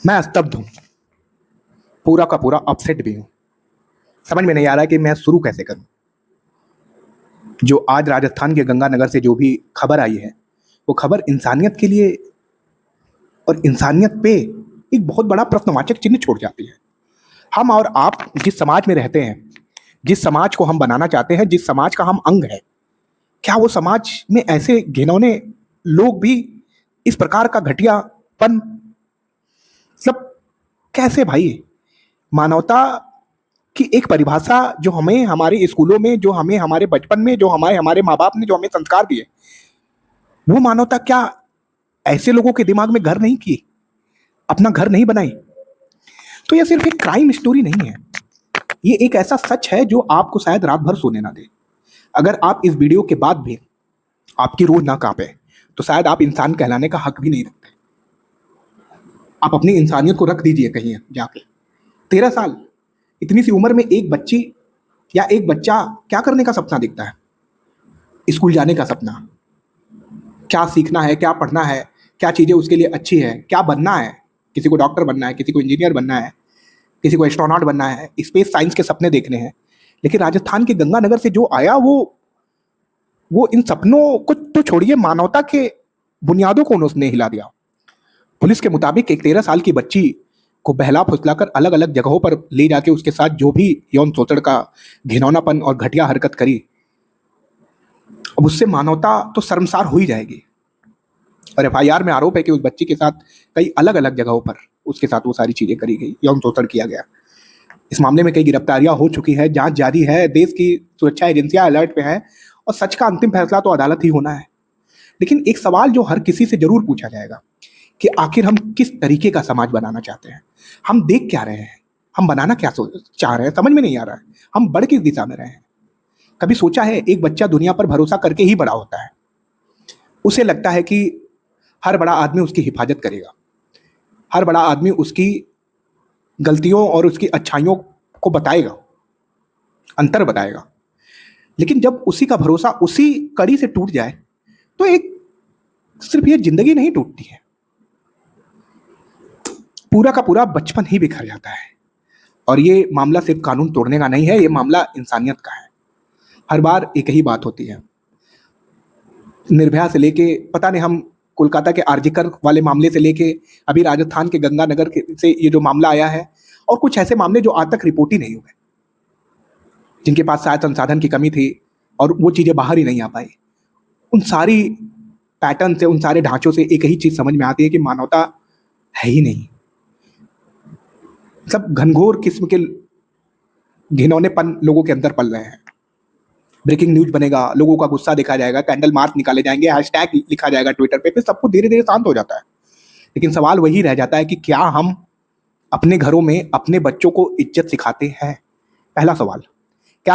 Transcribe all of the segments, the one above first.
मैं स्तब्ध हूँ, पूरा का पूरा अपसेट भी हूँ। समझ में नहीं आ रहा है कि मैं शुरू कैसे करूँ। जो आज राजस्थान के गंगानगर से जो भी खबर आई है, वो खबर इंसानियत के लिए और इंसानियत पे एक बहुत बड़ा प्रश्नवाचक चिन्ह छोड़ जाती है। हम और आप जिस समाज में रहते हैं, जिस समाज को हम बनाना चाहते हैं, जिस समाज का हम अंग हैं, क्या वो समाज में ऐसे घिनौने लोग भी इस प्रकार का घटियापन, मतलब कैसे भाई? मानवता की एक परिभाषा जो हमें हमारे स्कूलों में, जो हमें हमारे बचपन में, जो हमारे हमारे माँ बाप ने जो हमें संस्कार दिए, वो मानवता क्या ऐसे लोगों के दिमाग में घर नहीं की, अपना घर नहीं बनाई? तो यह सिर्फ एक क्राइम स्टोरी नहीं है, ये एक ऐसा सच है जो आपको शायद रात भर सोने ना दे। अगर आप इस वीडियो के बाद भी आपकी रूह ना कांपे, तो शायद आप इंसान कहलाने का हक भी नहीं रखते। आप अपनी इंसानियत को रख दीजिए कहीं जाके। 13 साल, इतनी सी उम्र में एक बच्ची या एक बच्चा क्या करने का सपना देखता है? स्कूल जाने का सपना, क्या सीखना है, क्या पढ़ना है, क्या चीज़ें उसके लिए अच्छी है, क्या बनना है। किसी को डॉक्टर बनना है, किसी को इंजीनियर बनना है, किसी को एस्ट्रोनॉट बनना है, स्पेस साइंस के सपने देखने हैं। लेकिन राजस्थान के गंगानगर से जो आया, वो इन सपनों को तो छोड़िए, मानवता के बुनियादों को उसने हिला दिया। पुलिस के मुताबिक एक 13 साल की बच्ची को बहला फुसलाकर अलग अलग जगहों पर ले जाके उसके साथ जो भी यौन शोषण का घिनौनापन और घटिया हरकत करी, अब उससे मानवता तो शर्मसार हो ही जाएगी। और एफआईआर में आरोप है कि उस बच्ची के साथ कई अलग अलग जगहों पर उसके साथ वो सारी चीजें करी गई, यौन शोषण किया गया। इस मामले में कई गिरफ्तारियां हो चुकी है, जांच जारी है, देश की सुरक्षा एजेंसियां अलर्ट पे हैं और सच का अंतिम फैसला तो अदालत ही होना है। लेकिन एक सवाल जो हर किसी से जरूर पूछा जाएगा कि आखिर हम किस तरीके का समाज बनाना चाहते हैं? हम देख क्या रहे हैं? हम बनाना क्या चाह रहे हैं? समझ में नहीं आ रहा है। हम बढ़ किस दिशा में रहे हैं? कभी सोचा है एक बच्चा दुनिया पर भरोसा करके ही बड़ा होता है। उसे लगता है कि हर बड़ा आदमी उसकी हिफाजत करेगा, हर बड़ा आदमी उसकी गलतियों और उसकी अच्छाइयों को बताएगा, अंतर बताएगा। लेकिन जब उसी का भरोसा उसी कड़ी से टूट जाए, तो एक सिर्फ ये जिंदगी नहीं टूटती है, पूरा का पूरा बचपन ही बिखर जाता है। और ये मामला सिर्फ कानून तोड़ने का नहीं है, ये मामला इंसानियत का है। हर बार एक ही बात होती है, निर्भया से लेके पता नहीं, हम कोलकाता के आरजीकर वाले मामले से लेके अभी राजस्थान के गंगानगर से ये जो मामला आया है, और कुछ ऐसे मामले जो आज तक रिपोर्ट ही नहीं हुए, जिनके पास शायद संसाधन की कमी थी और वो चीज़ें बाहर ही नहीं आ पाई। उन सारी पैटर्न से, उन सारे ढांचों से एक ही चीज़ समझ में आती है कि मानवता है ही नहीं। सब घनघोर किस्म के घिनौनेपन लोगों के अंदर पल रहे हैं। ब्रेकिंग न्यूज बनेगा, लोगों का गुस्सा देखा जाएगा, कैंडल मार्च निकाले जाएंगे, हैशटैग लिखा जाएगा ट्विटर पे, फिर सब कुछ धीरे धीरे शांत हो जाता है। लेकिन सवाल वही रह जाता है कि क्या हम अपने घरों में अपने बच्चों को इज्जत सिखाते हैं? पहला सवाल। क्या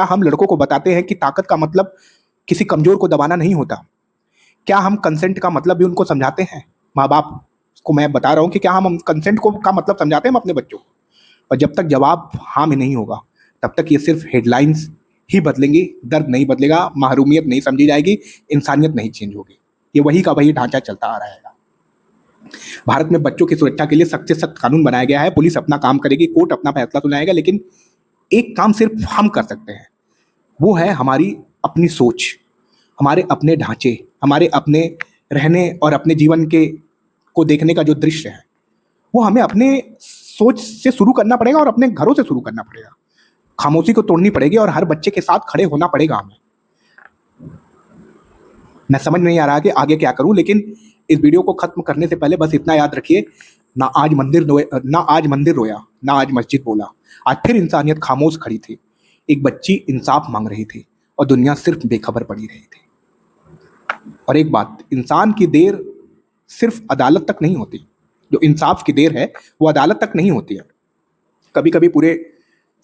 हम लड़कों को बताते हैं कि ताकत का मतलब किसी कमजोर को दबाना नहीं होता? क्या हम कंसेंट का मतलब भी उनको समझाते हैं? माँ बाप को मैं बता रहा हूँ कि क्या हम कंसेंट को का मतलब समझाते हैं अपने बच्चों को? और जब तक जवाब हाँ में नहीं होगा, तब तक ये सिर्फ हेडलाइंस ही बदलेंगी, दर्द नहीं बदलेगा, महरूमियत नहीं समझी जाएगी, इंसानियत नहीं चेंज होगी। ये वही का वही ढांचा चलता आ रहेगा। भारत में बच्चों की सुरक्षा के लिए सख्त से सख्त कानून बनाया गया है, पुलिस अपना काम करेगी, कोर्ट अपना फैसला सुनाएगा, लेकिन एक काम सिर्फ हम कर सकते हैं, वो है हमारी अपनी सोच, हमारे अपने ढांचे, हमारे अपने रहने और अपने जीवन के को देखने का जो दृश्य है, वो हमें अपने सोच से शुरू करना पड़ेगा और अपने घरों से शुरू करना पड़ेगा। खामोशी को तोड़नी पड़ेगी और हर बच्चे के साथ खड़े होना पड़ेगा हमें। मैं समझ नहीं आ रहा कि आगे क्या करूं, लेकिन इस वीडियो को खत्म करने से पहले बस इतना याद रखिए, ना आज मंदिर रोया, ना आज मस्जिद बोला, आज फिर इंसानियत खामोश खड़ी थी। एक बच्ची इंसाफ मांग रही थी और दुनिया सिर्फ बेखबर पड़ी रही थी। और एक बात, इंसान की देर सिर्फ अदालत तक नहीं होती, जो इंसाफ की देर है वो अदालत तक नहीं होती है, कभी कभी पूरे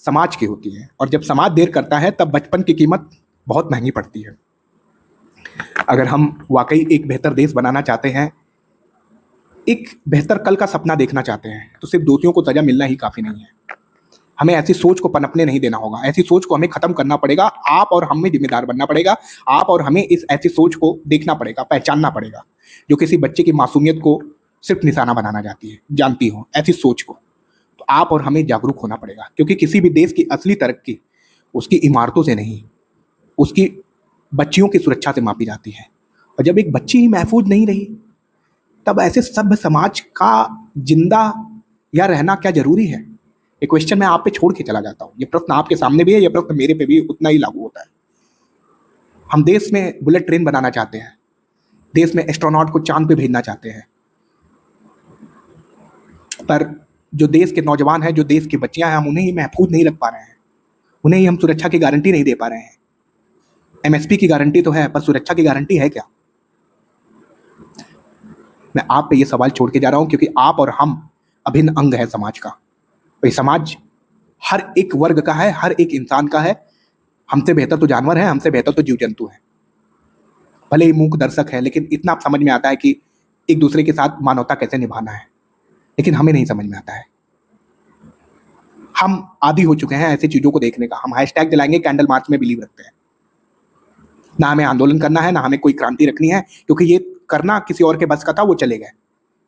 समाज की होती है। और जब समाज देर करता है, तब बचपन की कीमत बहुत महंगी पड़ती है। अगर हम वाकई एक बेहतर देश बनाना चाहते हैं, एक बेहतर कल का सपना देखना चाहते हैं, तो सिर्फ दोषियों को सजा मिलना ही काफी नहीं है। हमें ऐसी सोच को पनपने नहीं देना होगा, ऐसी सोच को हमें खत्म करना पड़ेगा। आप और हमें जिम्मेदार बनना पड़ेगा, आप और हमें इस ऐसी सोच को देखना पड़ेगा, पहचानना पड़ेगा, जो किसी बच्चे की मासूमियत को सिर्फ निशाना बनाना जानती हो ऐसी सोच को, तो आप और हमें जागरूक होना पड़ेगा, क्योंकि किसी भी देश की असली तरक्की उसकी इमारतों से नहीं, उसकी बच्चियों की सुरक्षा से मापी जाती है। और जब एक बच्ची ही महफूज नहीं रही, तब ऐसे सभ्य समाज का जिंदा या रहना क्या जरूरी है? ये क्वेश्चन मैं आप पे छोड़ के चला जाता हूँ। ये प्रश्न आपके सामने भी है, ये प्रश्न मेरे पे भी उतना ही लागू होता है। हम देश में बुलेट ट्रेन बनाना चाहते हैं, देश में एस्ट्रोनॉट को चांद पे भेजना चाहते हैं, पर जो देश के नौजवान हैं, जो देश की बच्चियां हैं, हम उन्हें ही महफूज नहीं रख पा रहे हैं, उन्हें ही हम सुरक्षा की गारंटी नहीं दे पा रहे हैं। एमएसपी की गारंटी तो है, पर सुरक्षा की गारंटी है क्या? मैं आप पे ये सवाल छोड़ के जा रहा हूं, क्योंकि आप और हम अभिन्न अंग है समाज का। भाई समाज हर एक वर्ग का है, हर एक इंसान का है। हमसे बेहतर तो जानवर है, हमसे बेहतर तो जीव जंतु है। भले ही मूक दर्शक है, लेकिन इतना आप समझ में आता है कि एक दूसरे के साथ मानवता कैसे निभाना है, लेकिन हमें नहीं समझ में आता है। हम आदी हो चुके हैं ऐसी चीजों को देखने का। हम हैशटैग जलाएंगे, कैंडल मार्च में बिलीव रखते हैं। ना हमें आंदोलन करना है, ना हमें कोई क्रांति रखनी है, क्योंकि ये करना किसी और के बस का था, वो चले गए,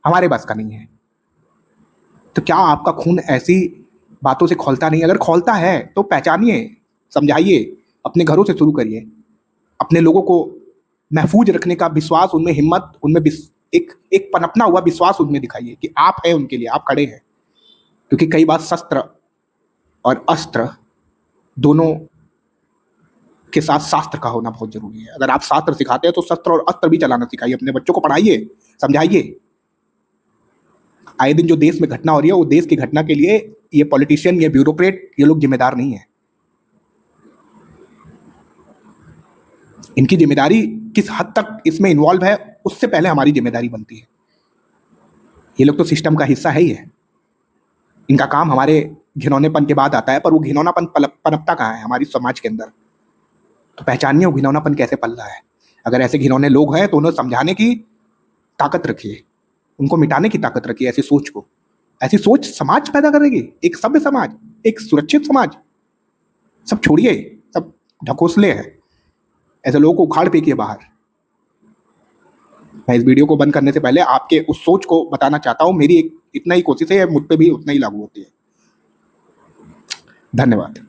हमारे बस का नहीं है। तो क्या आपका खून ऐसी बातों से खौलता नहीं? अगर खौलता है तो पहचानिए, समझाइए, अपने घरों से शुरू करिए। अपने लोगों को महफूज रखने का विश्वास, उनमें हिम्मत, उनमें एक पनपना हुआ विश्वास उनमें दिखाइए कि आप हैं उनके लिए, आप खड़े हैं। क्योंकि कई बार शस्त्र और अस्त्र दोनों के साथ शास्त्र का होना बहुत जरूरी है। अगर आप शास्त्र सिखाते हैं तो शस्त्र और अस्त्र भी चलाना सिखाइए, अपने बच्चों को पढ़ाइए, समझाइए। आए दिन जो देश में घटना हो रही है, वो देश की घटना के लिए ये पॉलिटिशियन, ये ब्यूरोक्रेट, ये लोग जिम्मेदार नहीं है। इनकी जिम्मेदारी किस हद तक इसमें इन्वॉल्व है, उससे पहले हमारी जिम्मेदारी बनती है। ये लोग तो सिस्टम का हिस्सा है ही है। इनका काम हमारे घिनौनेपन के बाद आता है, पर वो घिनौनापन पनपता कहाँ है हमारी समाज के अंदर? तो पहचानिए वो घिनौनापन कैसे पल रहा है। अगर ऐसे घिनौने लोग हैं तो उन्हें समझाने की ताकत रखिए, उनको मिटाने की ताकत रखिए। ऐसी सोच को, ऐसी सोच समाज पैदा करेगी, एक सभ्य समाज, एक सुरक्षित समाज। सब छोड़िए, सब ढकोसले हैं, ऐसे लोगों को उखाड़ फेंकिए बाहर। मैं इस वीडियो को बंद करने से पहले आपके उस सोच को बताना चाहता हूं। मेरी इतना ही कोशिश है, मुझ पे भी उतना ही लागू होती है। धन्यवाद।